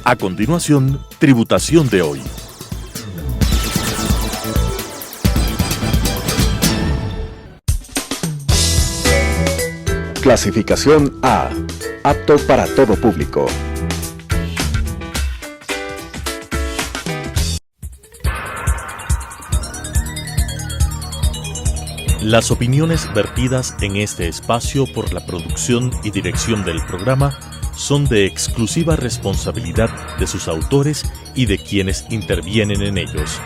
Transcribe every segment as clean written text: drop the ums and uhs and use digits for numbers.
A continuación, Tributación de hoy. Clasificación A. Apto para todo público. Las opiniones vertidas en este espacio por la producción y dirección del programa son de exclusiva responsabilidad de sus autores y de quienes intervienen en ellos.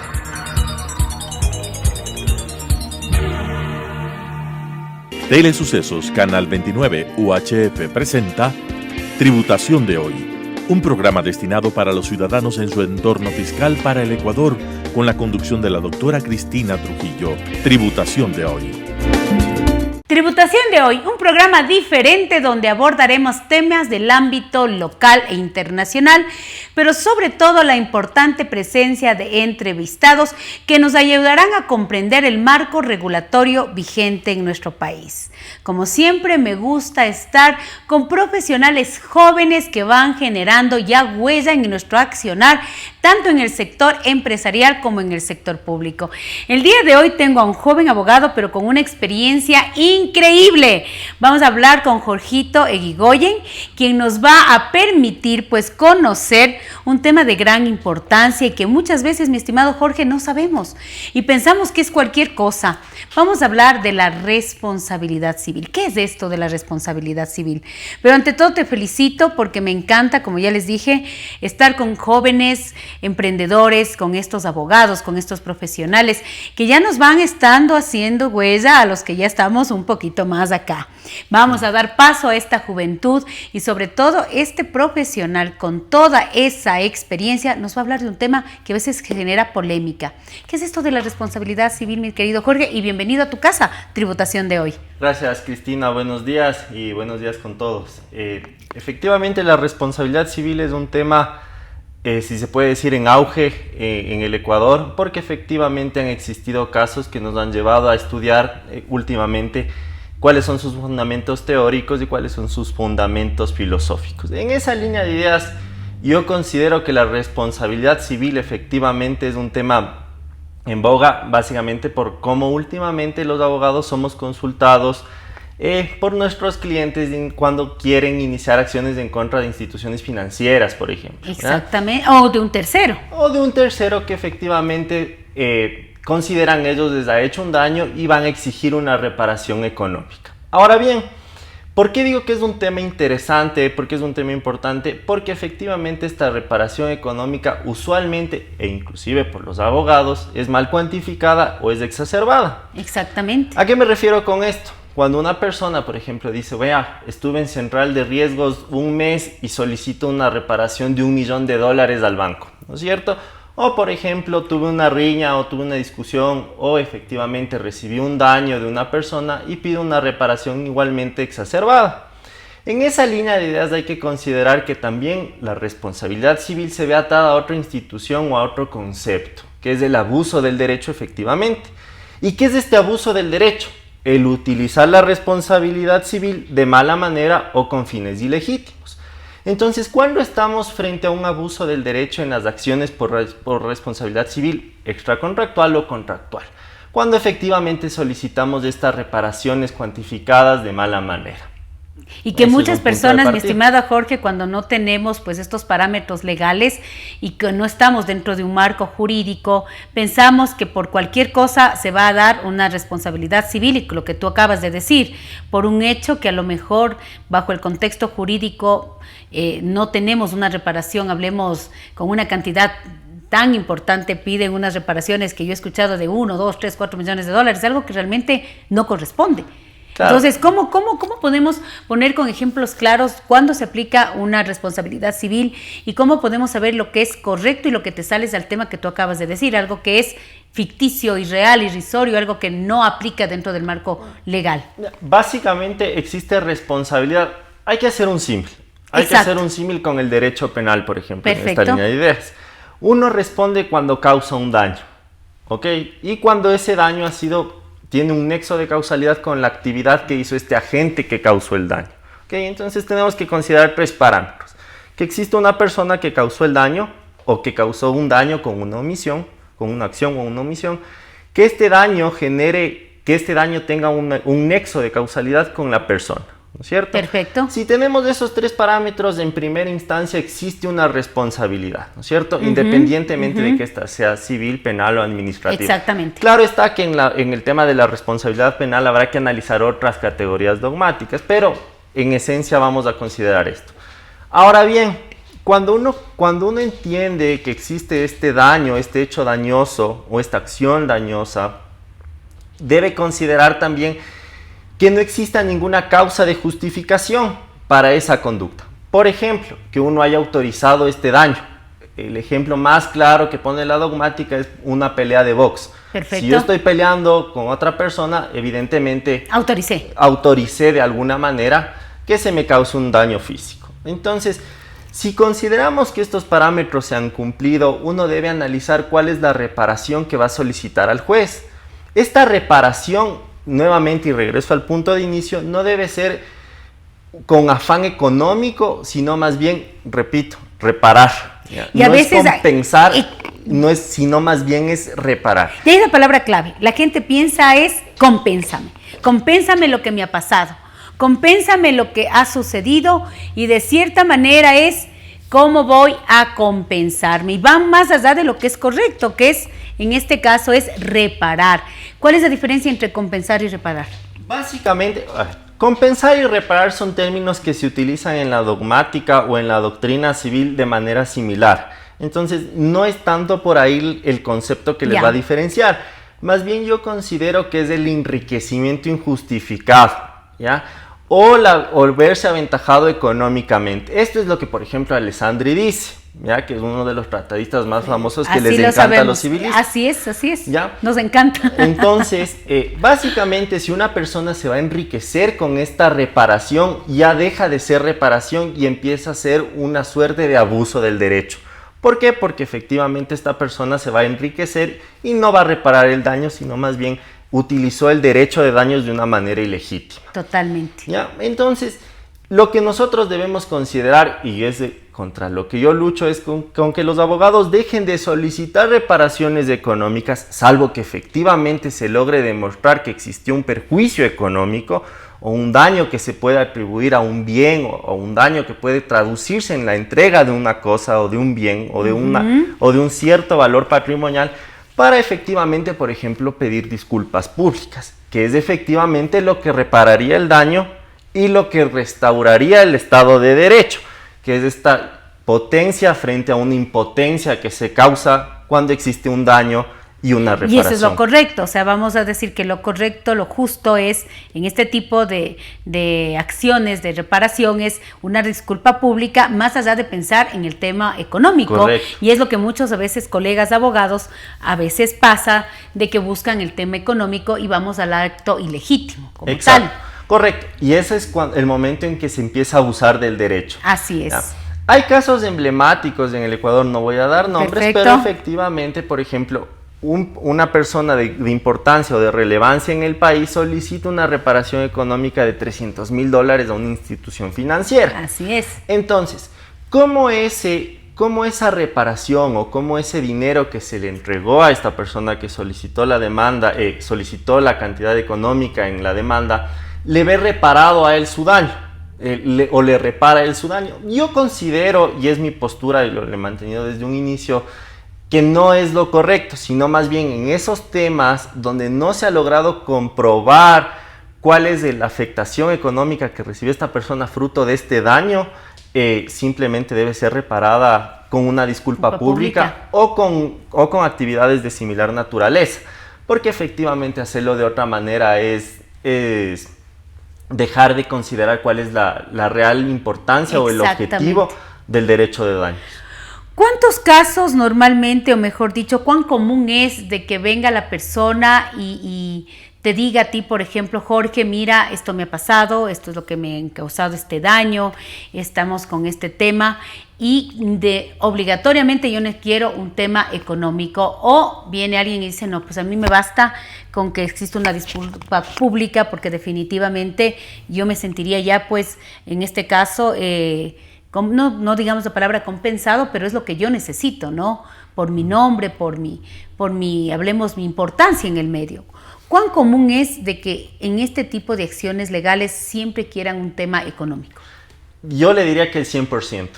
Telesucesos Canal 29 UHF presenta Tributación de hoy, un programa destinado para los ciudadanos en su entorno fiscal para el Ecuador, con la conducción de la doctora Cristina Trujillo. Tributación de hoy. Tributación de hoy, un programa diferente donde abordaremos temas del ámbito local e internacional, pero sobre todo la importante presencia de entrevistados que nos ayudarán a comprender el marco regulatorio vigente en nuestro país. Como siempre, me gusta estar con profesionales jóvenes que van generando ya huella en nuestro accionar, tanto en el sector empresarial como en el sector público. El día de hoy tengo a un joven abogado, pero con una experiencia increíble. Vamos a hablar con Jorgito Eguigoyen, quien nos va a permitir conocer un tema de gran importancia y que muchas veces, mi estimado Jorge, no sabemos y pensamos que es cualquier cosa. Vamos a hablar de la responsabilidad civil. ¿Qué es esto de la responsabilidad civil? Pero ante todo te felicito porque me encanta, como ya les dije, estar con jóvenes emprendedores, con estos abogados, con estos profesionales que ya nos van estando haciendo huella a los que ya estamos un poquito más acá. Vamos a dar paso a esta juventud y sobre todo este profesional con toda esa experiencia nos va a hablar de un tema que a veces genera polémica. ¿Qué es esto de la responsabilidad civil, mi querido Jorge? Y bienvenido a tu casa, Tributación de hoy. Gracias, Cristina. Buenos días y buenos días con todos. Efectivamente, la responsabilidad civil es un tema, si se puede decir, en auge en el Ecuador, porque efectivamente han existido casos que nos han llevado a estudiar últimamente cuáles son sus fundamentos teóricos y cuáles son sus fundamentos filosóficos. En esa línea de ideas, yo considero que la responsabilidad civil efectivamente es un tema en boga, básicamente por cómo últimamente los abogados somos consultados por nuestros clientes cuando quieren iniciar acciones en contra de instituciones financieras, por ejemplo. Exactamente, o de un tercero. O de un tercero que efectivamente consideran ellos les ha hecho un daño y van a exigir una reparación económica. Ahora bien, ¿por qué digo que es un tema interesante? ¿Por qué es un tema importante? Porque efectivamente esta reparación económica usualmente, e inclusive por los abogados, es mal cuantificada o es exacerbada. Exactamente. ¿A qué me refiero con esto? Cuando una persona, por ejemplo, dice, vea, estuve en Central de Riesgos un mes y solicito una reparación de $1 millón al banco, ¿no es cierto? O, por ejemplo, tuve una riña o tuve una discusión o efectivamente recibí un daño de una persona y pido una reparación igualmente exacerbada. En esa línea de ideas hay que considerar que también la responsabilidad civil se ve atada a otra institución o a otro concepto, que es el abuso del derecho efectivamente. ¿Y qué es este abuso del derecho? El utilizar la responsabilidad civil de mala manera o con fines ilegítimos. Entonces, ¿cuándo estamos frente a un abuso del derecho en las acciones por responsabilidad civil extracontractual o contractual? Cuando efectivamente solicitamos estas reparaciones cuantificadas de mala manera. Y que muchas personas, mi estimado Jorge, cuando no tenemos estos parámetros legales y que no estamos dentro de un marco jurídico, pensamos que por cualquier cosa se va a dar una responsabilidad civil, y lo que tú acabas de decir, por un hecho que a lo mejor bajo el contexto jurídico no tenemos una reparación, hablemos con una cantidad tan importante, piden unas reparaciones que yo he escuchado de 1, 2, 3, 4 millones de dólares, algo que realmente no corresponde. Claro. Entonces, ¿cómo podemos poner con ejemplos claros cuándo se aplica una responsabilidad civil y cómo podemos saber lo que es correcto y lo que te sales al tema que tú acabas de decir, algo que es ficticio, irreal, irrisorio, algo que no aplica dentro del marco legal? Básicamente existe responsabilidad. Hay que hacer un símil. Hay que hacer un símil con el derecho penal, por ejemplo. Perfecto. En esta línea de ideas. Uno responde cuando causa un daño, ¿ok? Y cuando ese daño tiene un nexo de causalidad con la actividad que hizo este agente que causó el daño. ¿Okay? Entonces tenemos que considerar 3 parámetros. que existe una persona que causó el daño o que causó un daño con una omisión, con una acción o una omisión, que este daño tenga un nexo de causalidad con la persona, ¿no es cierto? Perfecto. Si tenemos esos tres parámetros, en primera instancia existe una responsabilidad, ¿no es cierto? Independientemente de que esta sea civil, penal o administrativa. Exactamente. Claro está que en el tema de la responsabilidad penal habrá que analizar otras categorías dogmáticas, pero en esencia vamos a considerar esto. Ahora bien, cuando uno entiende que existe este daño, este hecho dañoso o esta acción dañosa, debe considerar también que no exista ninguna causa de justificación para esa conducta. Por ejemplo, que uno haya autorizado este daño. El ejemplo más claro que pone la dogmática es una pelea de box. Perfecto. Si yo estoy peleando con otra persona, evidentemente autoricé de alguna manera que se me cause un daño físico. Entonces, si consideramos que estos parámetros se han cumplido, uno debe analizar cuál es la reparación que va a solicitar al juez. Esta reparación, nuevamente, y regreso al punto de inicio, no debe ser con afán económico, sino más bien, repito, reparar. Y a no veces es compensar, sino más bien es reparar. Y ahí es la palabra clave. La gente piensa es compénsame. Compénsame lo que me ha pasado. Compénsame lo que ha sucedido y de cierta manera es cómo voy a compensarme. Y van más allá de lo que es correcto, que es, en este caso, es reparar. ¿Cuál es la diferencia entre compensar y reparar? Básicamente, compensar y reparar son términos que se utilizan en la dogmática o en la doctrina civil de manera similar. Entonces, no es tanto por ahí el concepto que les va a diferenciar. Más bien yo considero que es el enriquecimiento injustificado, ¿ya? O verse aventajado económicamente. Esto es lo que, por ejemplo, Alessandri dice, ¿ya? Que es uno de los tratadistas más famosos que les encanta a los civilistas. Así es, ¿ya? Nos encanta. Entonces, básicamente, si una persona se va a enriquecer con esta reparación, ya deja de ser reparación y empieza a ser una suerte de abuso del derecho. ¿Por qué? Porque efectivamente esta persona se va a enriquecer y no va a reparar el daño, sino más bien utilizó el derecho de daños de una manera ilegítima. Totalmente. ¿Ya? Entonces, lo que nosotros debemos considerar, y es contra lo que yo lucho, es con que los abogados dejen de solicitar reparaciones económicas, salvo que efectivamente se logre demostrar que existió un perjuicio económico o un daño que se puede atribuir a un bien o un daño que puede traducirse en la entrega de una cosa o de un bien o de un cierto valor patrimonial, para efectivamente, por ejemplo, pedir disculpas públicas, que es efectivamente lo que repararía el daño y lo que restauraría el Estado de Derecho, que es esta potencia frente a una impotencia que se causa cuando existe un daño y una reparación. Y eso es lo correcto, o sea, vamos a decir que lo correcto, lo justo es, en este tipo de acciones de reparación, es una disculpa pública, más allá de pensar en el tema económico. Correcto. Y es lo que muchos a veces colegas abogados, a veces pasa, de que buscan el tema económico y vamos al acto ilegítimo, como Exacto. tal. Correcto, y ese es el momento en que se empieza a abusar del derecho. Así es. ¿Ya? Hay casos emblemáticos en el Ecuador, no voy a dar nombres, Perfecto. pero efectivamente, por ejemplo, una persona de importancia o de relevancia en el país solicita una reparación económica de $300,000 a una institución financiera. Así es. Entonces, ¿cómo esa reparación o cómo ese dinero que se le entregó a esta persona que solicitó la demanda, solicitó la cantidad económica en la demanda, le ve reparado a él su daño? O le repara él su daño? Yo considero, y es mi postura y lo he mantenido desde un inicio, que no es lo correcto, sino más bien en esos temas donde no se ha logrado comprobar cuál es la afectación económica que recibió esta persona fruto de este daño, simplemente debe ser reparada con una disculpa pública o con actividades de similar naturaleza, porque efectivamente hacerlo de otra manera es dejar de considerar cuál es la real importancia o el objetivo del derecho de daños. ¿Cuántos casos normalmente, o mejor dicho, cuán común es de que venga la persona y te diga a ti, por ejemplo, Jorge, mira, esto me ha pasado, esto es lo que me ha causado este daño, estamos con este tema y obligatoriamente yo no quiero un tema económico? O viene alguien y dice, no, pues a mí me basta con que exista una disculpa pública porque definitivamente yo me sentiría ya, pues, en este caso, no digamos la palabra compensado, pero es lo que yo necesito, ¿no? Por mi nombre, hablemos, mi importancia en el medio. ¿Cuán común es de que en este tipo de acciones legales siempre quieran un tema económico? Yo le diría que el 100%.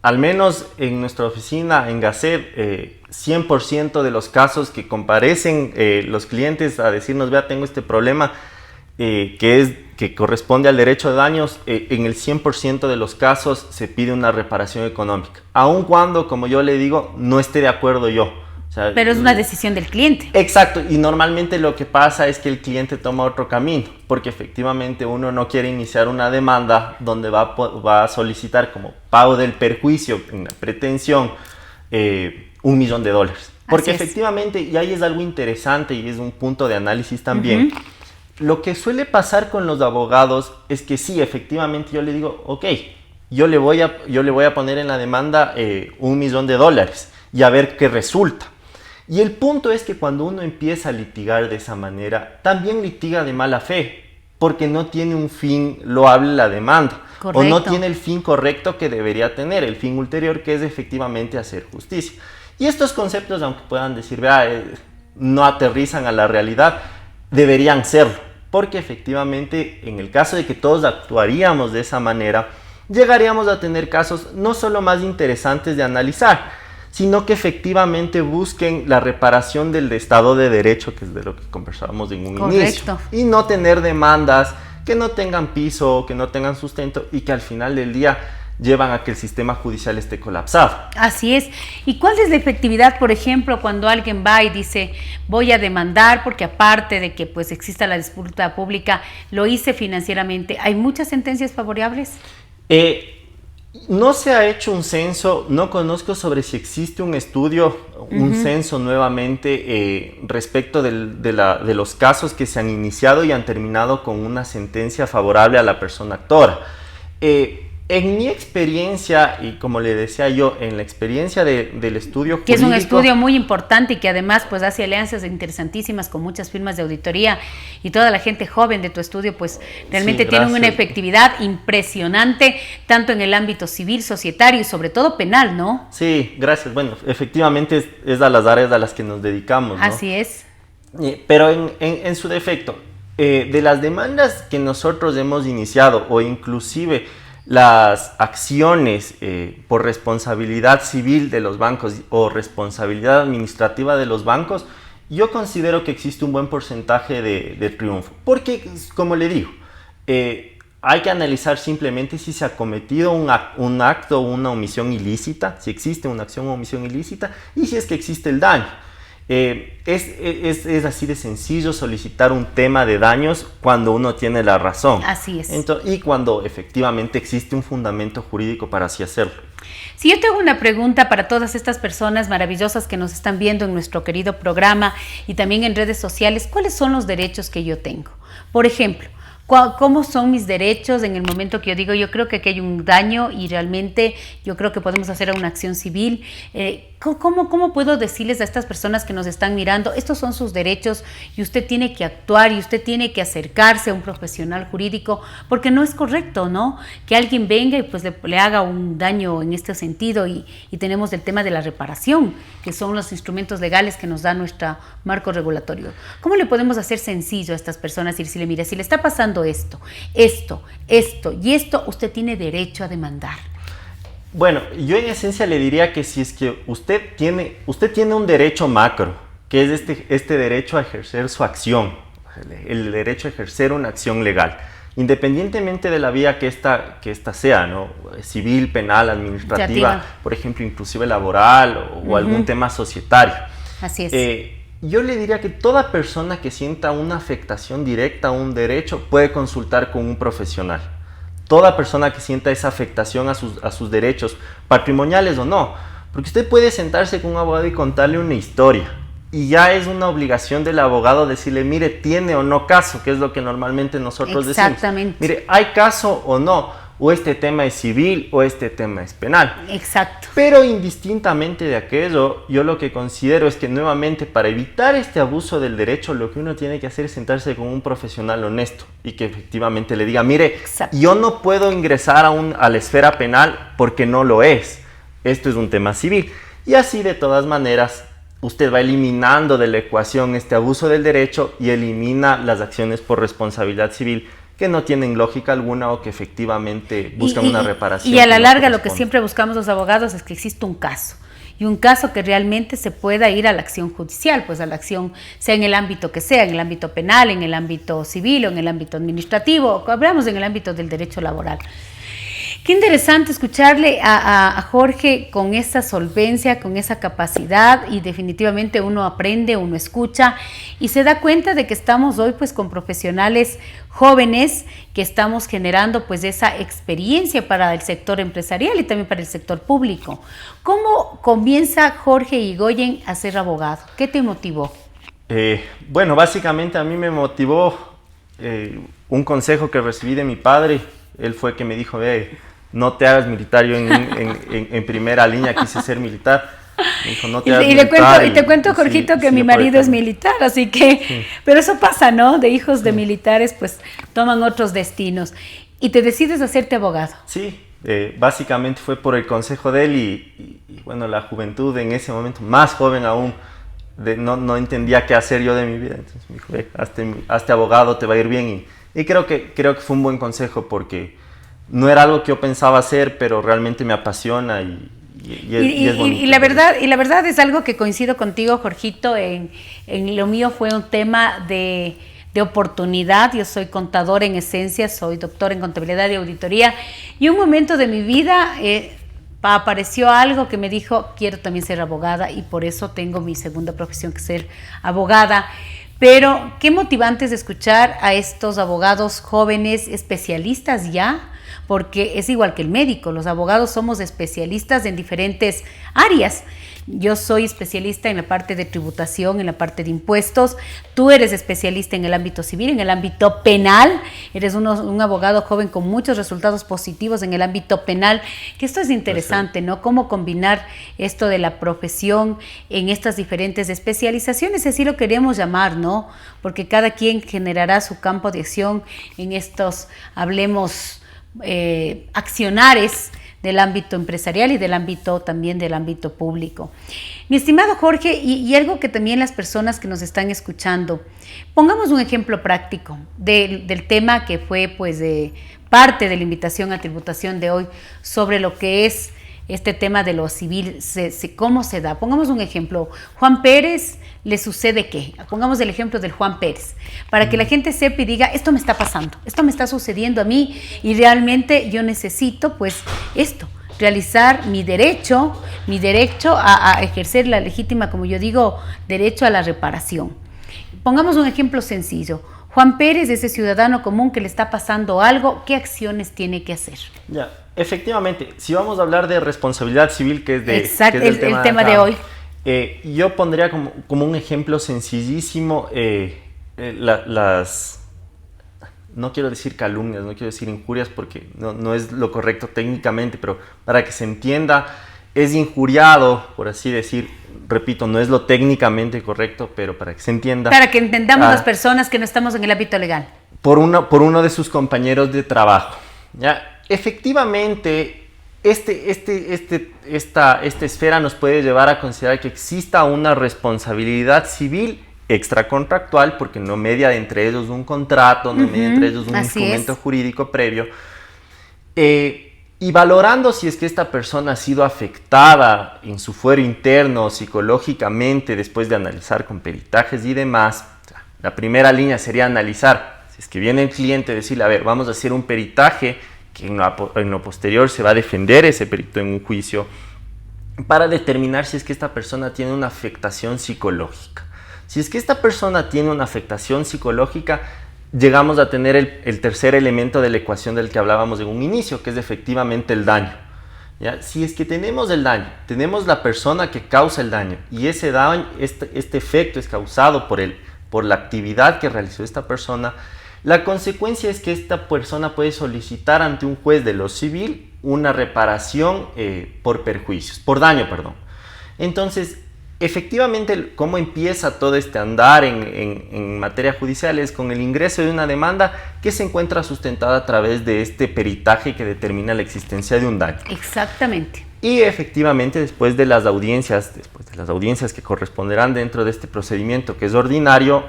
Al menos en nuestra oficina, en Gacet, 100% de los casos que comparecen los clientes a decirnos, vea, tengo este problema que corresponde al derecho de daños, en el 100% de los casos se pide una reparación económica. Aun cuando, como yo le digo, no esté de acuerdo yo. O sea, pero es una decisión del cliente. Exacto, y normalmente lo que pasa es que el cliente toma otro camino, porque efectivamente uno no quiere iniciar una demanda donde va a solicitar como pago del perjuicio en la pretensión $1.000.000. Porque efectivamente, y ahí es algo interesante y es un punto de análisis también, lo que suele pasar con los abogados es que sí, efectivamente yo le digo, ok, yo le voy a poner en la demanda $1.000.000 y a ver qué resulta. Y el punto es que cuando uno empieza a litigar de esa manera, también litiga de mala fe, porque no tiene un fin loable la demanda. Correcto. O no tiene el fin correcto que debería tener, el fin ulterior, que es efectivamente hacer justicia. Y estos conceptos, aunque puedan decir, no aterrizan a la realidad, deberían serlo, porque efectivamente en el caso de que todos actuaríamos de esa manera, llegaríamos a tener casos no solo más interesantes de analizar, sino que efectivamente busquen la reparación del Estado de Derecho, que es de lo que conversábamos en un inicio, y no tener demandas que no tengan piso, que no tengan sustento y que al final del día llevan a que el sistema judicial esté colapsado. Así es. ¿Y cuál es la efectividad, por ejemplo, cuando alguien va y dice, voy a demandar porque aparte de que pues exista la disputa pública, lo hice financieramente? ¿Hay muchas sentencias favorables? No se ha hecho un censo, no conozco sobre si existe un estudio, un censo nuevamente respecto de los casos que se han iniciado y han terminado con una sentencia favorable a la persona actora. En mi experiencia, y como le decía yo, en la experiencia del estudio jurídico... Que es un estudio muy importante y que además pues hace alianzas interesantísimas con muchas firmas de auditoría y toda la gente joven de tu estudio pues realmente tiene una efectividad impresionante, tanto en el ámbito civil, societario y sobre todo penal, ¿no? Sí, gracias. Bueno, efectivamente es a las áreas a las que nos dedicamos, ¿no? Así es. Pero en su defecto, de las demandas que nosotros hemos iniciado o inclusive las acciones por responsabilidad civil de los bancos o responsabilidad administrativa de los bancos, yo considero que existe un buen porcentaje de triunfo. Porque, como le digo, hay que analizar simplemente si se ha cometido un acto o una omisión ilícita, si existe una acción o omisión ilícita y si es que existe el daño. Es así de sencillo solicitar un tema de daños cuando uno tiene la razón. Así es. Y cuando efectivamente existe un fundamento jurídico para así hacerlo. Si yo tengo una pregunta para todas estas personas maravillosas que nos están viendo en nuestro querido programa y también en redes sociales, ¿cuáles son los derechos que yo tengo? Por ejemplo, ¿cómo son mis derechos en el momento que yo digo, yo creo que aquí hay un daño y realmente yo creo que podemos hacer una acción civil? ¿Cómo puedo decirles a estas personas que nos están mirando, estos son sus derechos y usted tiene que actuar y usted tiene que acercarse a un profesional jurídico? Porque no es correcto, ¿no? Que alguien venga y pues le haga un daño en este sentido y tenemos el tema de la reparación, que son los instrumentos legales que nos da nuestro marco regulatorio. ¿Cómo le podemos hacer sencillo a estas personas y decirle, mire, si le está pasando esto, usted tiene derecho a demandar? Bueno, yo en esencia le diría que si es que usted tiene un derecho macro, que es este derecho a ejercer su acción, el derecho a ejercer una acción legal, independientemente de la vía que esta sea, ¿no? Civil, penal, administrativa, por ejemplo, inclusive laboral o algún tema societario. Así es. Yo le diría que toda persona que sienta una afectación directa a un derecho puede consultar con un profesional. Toda persona que sienta esa afectación a sus derechos, patrimoniales o no. Porque usted puede sentarse con un abogado y contarle una historia. Y ya es una obligación del abogado decirle, mire, tiene o no caso, que es lo que normalmente nosotros decimos. Exactamente. Mire, ¿hay caso o no? o este tema es civil o este tema es penal. Exacto. Pero indistintamente de aquello, yo lo que considero es que nuevamente para evitar este abuso del derecho, lo que uno tiene que hacer es sentarse con un profesional honesto y que efectivamente le diga, mire, Exacto. yo no puedo ingresar a la esfera penal porque no lo es. Esto es un tema civil. Y así de todas maneras, usted va eliminando de la ecuación este abuso del derecho y elimina las acciones por responsabilidad civil que no tienen lógica alguna o que efectivamente buscan una reparación. Y a la larga lo que siempre buscamos los abogados es que exista un caso. Y un caso que realmente se pueda ir a la acción judicial, pues a la acción, sea en el ámbito que sea, en el ámbito penal, en el ámbito civil o en el ámbito administrativo, o hablamos en el ámbito del derecho laboral. Qué interesante escucharle a Jorge con esa solvencia, con esa capacidad, y definitivamente uno aprende, uno escucha y se da cuenta de que estamos hoy pues con profesionales jóvenes que estamos generando pues esa experiencia para el sector empresarial y también para el sector público. ¿Cómo comienza Jorge Irigoyen a ser abogado? ¿Qué te motivó? Bueno, básicamente a mí me motivó un consejo que recibí de mi padre. Él fue que me dijo, no te hagas militar. Yo en primera línea quise ser militar. Me dijo, no te hagas militar. Y te cuento, Jorgito, que mi marido es militar, así que... Sí. Pero eso pasa, ¿no? De hijos de militares, pues toman otros destinos. Y te decides hacerte abogado. Sí, básicamente fue por el consejo de él y bueno, la juventud en ese momento, más joven aún, no entendía qué hacer yo de mi vida. Entonces me dijo, hazte abogado, te va a ir bien. Y creo que fue un buen consejo porque no era algo que yo pensaba hacer, pero realmente me apasiona y es bonito. Y la verdad es algo que coincido contigo, Jorgito, en lo mío fue un tema de oportunidad. Yo soy contador en esencia, soy doctor en contabilidad y auditoría, y un momento de mi vida apareció algo que me dijo, quiero también ser abogada, y por eso tengo mi segunda profesión, que es ser abogada. Pero qué motivante es escuchar a estos abogados jóvenes, especialistas ya, porque es igual que el médico, los abogados somos especialistas en diferentes áreas. Yo soy especialista en la parte de tributación, en la parte de impuestos, tú eres especialista en el ámbito civil, en el ámbito penal, eres un abogado joven con muchos resultados positivos en el ámbito penal, que esto es interesante, ¿no? Cómo combinar esto de la profesión en estas diferentes especializaciones, así lo queremos llamar, ¿no? Porque cada quien generará su campo de acción en estos, hablemos, accionares del ámbito empresarial y del ámbito también del ámbito público. Mi estimado Jorge, y algo que también las personas que nos están escuchando, pongamos un ejemplo práctico del tema que fue pues parte de la invitación a tributación de hoy sobre lo que es este tema de lo civil, cómo se da. Pongamos un ejemplo. Juan Pérez, ¿le sucede qué? Pongamos el ejemplo del Juan Pérez, para que la gente sepa y diga, esto me está pasando, esto me está sucediendo a mí y realmente yo necesito pues esto, realizar mi derecho a ejercer la legítima, como yo digo, derecho a la reparación. Pongamos un ejemplo sencillo. Juan Pérez, ese ciudadano común que le está pasando algo, ¿qué acciones tiene que hacer? Ya, efectivamente, si vamos a hablar de responsabilidad civil, que es, el tema de hoy. Yo pondría como un ejemplo sencillísimo no quiero decir calumnias, no quiero decir injurias porque no es lo correcto técnicamente, pero para que se entienda, es injuriado, por así decir, repito, no es lo técnicamente correcto, pero para que se entienda. Para que entendamos las personas que no estamos en el ámbito legal. Por uno de sus compañeros de trabajo. ¿Ya? Efectivamente, esta esfera nos puede llevar a considerar que exista una responsabilidad civil extracontractual, porque no media entre ellos un contrato, no media entre ellos un instrumento jurídico previo. Y valorando si es que esta persona ha sido afectada en su fuero interno, psicológicamente, después de analizar con peritajes y demás, la primera línea sería analizar, si es que viene el cliente, decirle, a ver, vamos a hacer un peritaje, que en lo posterior se va a defender ese perito en un juicio, para determinar si es que esta persona tiene una afectación psicológica. Si es que esta persona tiene una afectación psicológica, llegamos a tener el tercer elemento de la ecuación del que hablábamos en un inicio, que es efectivamente el daño. ¿Ya? Si es que tenemos el daño, tenemos la persona que causa el daño, y ese daño, este efecto es causado por la actividad que realizó esta persona, La consecuencia es que esta persona puede solicitar ante un juez de lo civil una reparación por perjuicios, por daño, perdón. Entonces, efectivamente, cómo empieza todo este andar en materia judicial es con el ingreso de una demanda que se encuentra sustentada a través de este peritaje que determina la existencia de un daño. Exactamente. Y efectivamente, después de las audiencias que corresponderán dentro de este procedimiento que es ordinario,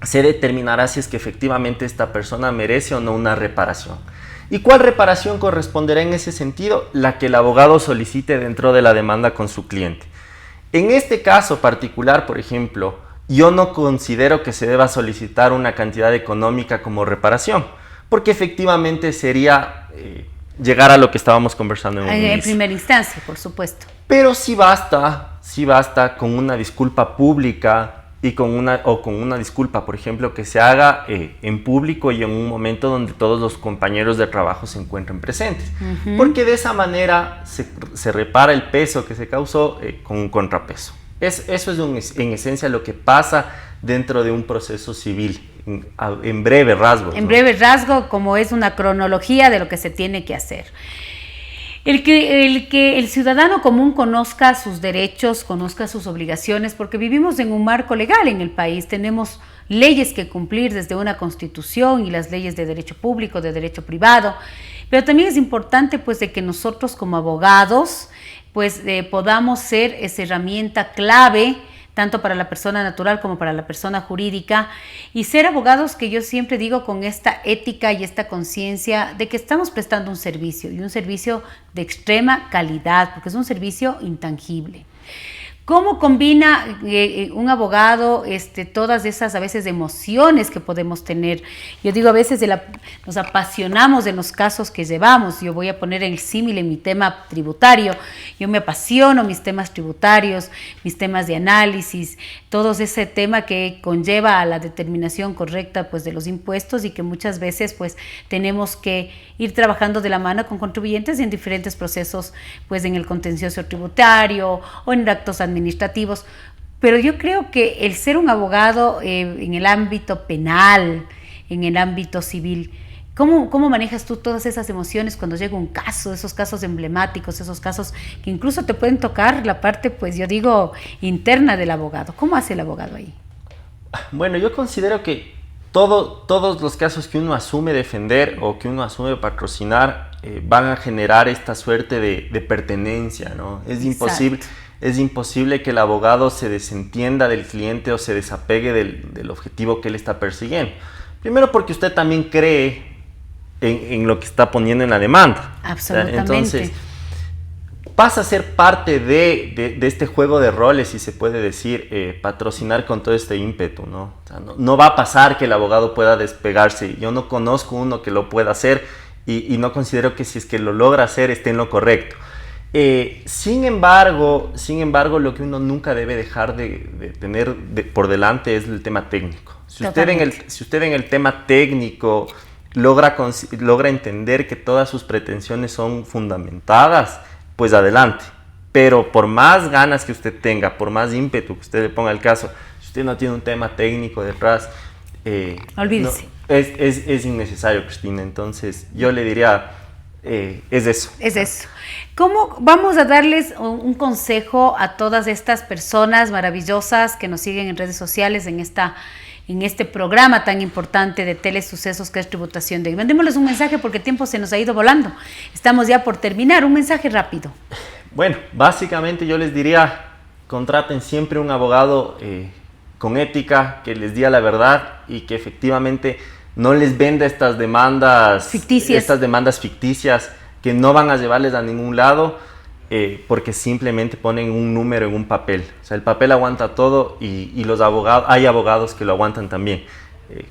se determinará si es que efectivamente esta persona merece o no una reparación. ¿Y cuál reparación corresponderá en ese sentido? La que el abogado solicite dentro de la demanda con su cliente. En este caso particular, por ejemplo, yo no considero que se deba solicitar una cantidad económica como reparación, porque efectivamente sería llegar a lo que estábamos conversando en primera instancia, por supuesto. Pero sí basta con una disculpa pública y con una disculpa, por ejemplo, que se haga en público y en un momento donde todos los compañeros de trabajo se encuentren presentes. Porque de esa manera se repara el peso que se causó con un contrapeso. Eso es en esencia lo que pasa dentro de un proceso civil, en breve rasgo. En breve rasgo, como es una cronología de lo que se tiene que hacer. El que el ciudadano común conozca sus derechos, conozca sus obligaciones, porque vivimos en un marco legal en el país, tenemos leyes que cumplir desde una constitución y las leyes de derecho público, de derecho privado, pero también es importante pues de que nosotros como abogados pues podamos ser esa herramienta clave tanto para la persona natural como para la persona jurídica, y ser abogados que yo siempre digo con esta ética y esta conciencia de que estamos prestando un servicio, y un servicio de extrema calidad, porque es un servicio intangible. ¿Cómo combina un abogado todas esas a veces emociones que podemos tener? Yo digo, a veces nos apasionamos de los casos que llevamos. Yo voy a poner el símil en mi tema tributario. Yo me apasiono mis temas tributarios, mis temas de análisis, todo ese tema que conlleva a la determinación correcta pues, de los impuestos, y que muchas veces pues, tenemos que ir trabajando de la mano con contribuyentes en diferentes procesos, pues en el contencioso tributario o en actos administrativos. Pero yo creo que el ser un abogado en el ámbito penal, en el ámbito civil, ¿cómo manejas tú todas esas emociones cuando llega un caso, esos casos emblemáticos, esos casos que incluso te pueden tocar la parte, pues yo digo, interna del abogado? ¿Cómo hace el abogado ahí? Bueno, yo considero que todos los casos que uno asume defender o que uno asume patrocinar van a generar esta suerte de pertenencia, ¿no? Es imposible que el abogado se desentienda del cliente o se desapegue del objetivo que él está persiguiendo. Primero porque usted también cree en lo que está poniendo en la demanda. Absolutamente. Entonces, pasa a ser parte de este juego de roles, si se puede decir, patrocinar con todo este ímpetu, ¿no? O sea, no va a pasar que el abogado pueda despegarse. Yo no conozco uno que lo pueda hacer y no considero que si es que lo logra hacer esté en lo correcto. Sin embargo, lo que uno nunca debe dejar de tener por delante es el tema técnico. Si usted en el tema técnico logra entender que todas sus pretensiones son fundamentadas, pues adelante. Pero por más ganas que usted tenga, por más ímpetu que usted le ponga al caso, si usted no tiene un tema técnico detrás, olvídese. Es innecesario, Cristina. Entonces yo le diría, es eso. Es eso. ¿Cómo vamos a darles un consejo a todas estas personas maravillosas que nos siguen en redes sociales en este programa tan importante de Telesucesos que es Tributación de Hoy? Mandémosles un mensaje porque el tiempo se nos ha ido volando. Estamos ya por terminar. Un mensaje rápido. Bueno, básicamente yo les diría, contraten siempre un abogado con ética, que les diga la verdad y que efectivamente no les venda estas demandas ficticias que no van a llevarles a ningún lado, porque simplemente ponen un número en un papel. O sea, el papel aguanta todo y hay abogados que lo aguantan también.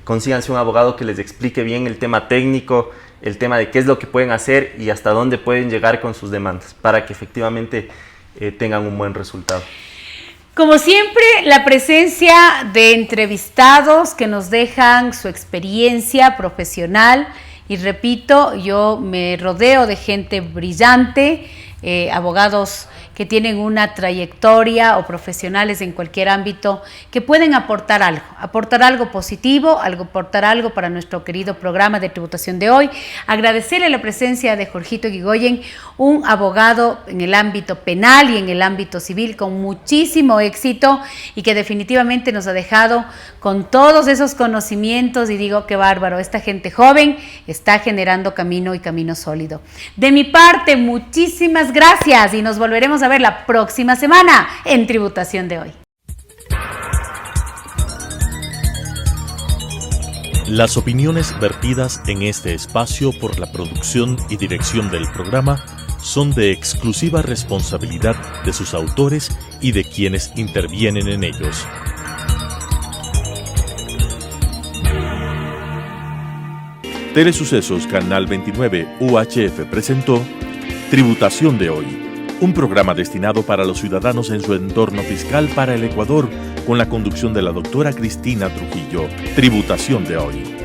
Consíganse un abogado que les explique bien el tema técnico, el tema de qué es lo que pueden hacer y hasta dónde pueden llegar con sus demandas, para que efectivamente tengan un buen resultado. Como siempre, la presencia de entrevistados que nos dejan su experiencia profesional, y repito, yo me rodeo de gente brillante, abogados que tienen una trayectoria o profesionales en cualquier ámbito que pueden aportar algo positivo, aportar algo para nuestro querido programa de tributación de hoy. Agradecerle la presencia de Jorgito Eguigoyen, un abogado en el ámbito penal y en el ámbito civil con muchísimo éxito y que definitivamente nos ha dejado con todos esos conocimientos, y digo, qué bárbaro, esta gente joven está generando camino y camino sólido. De mi parte, muchísimas gracias y nos volveremos a ver la próxima semana en Tributación de Hoy. Las opiniones vertidas en este espacio por la producción y dirección del programa son de exclusiva responsabilidad de sus autores y de quienes intervienen en ellos. Telesucesos Canal 29 UHF presentó Tributación de Hoy, un programa destinado para los ciudadanos en su entorno fiscal para el Ecuador, con la conducción de la doctora Cristina Trujillo. Tributación de Hoy.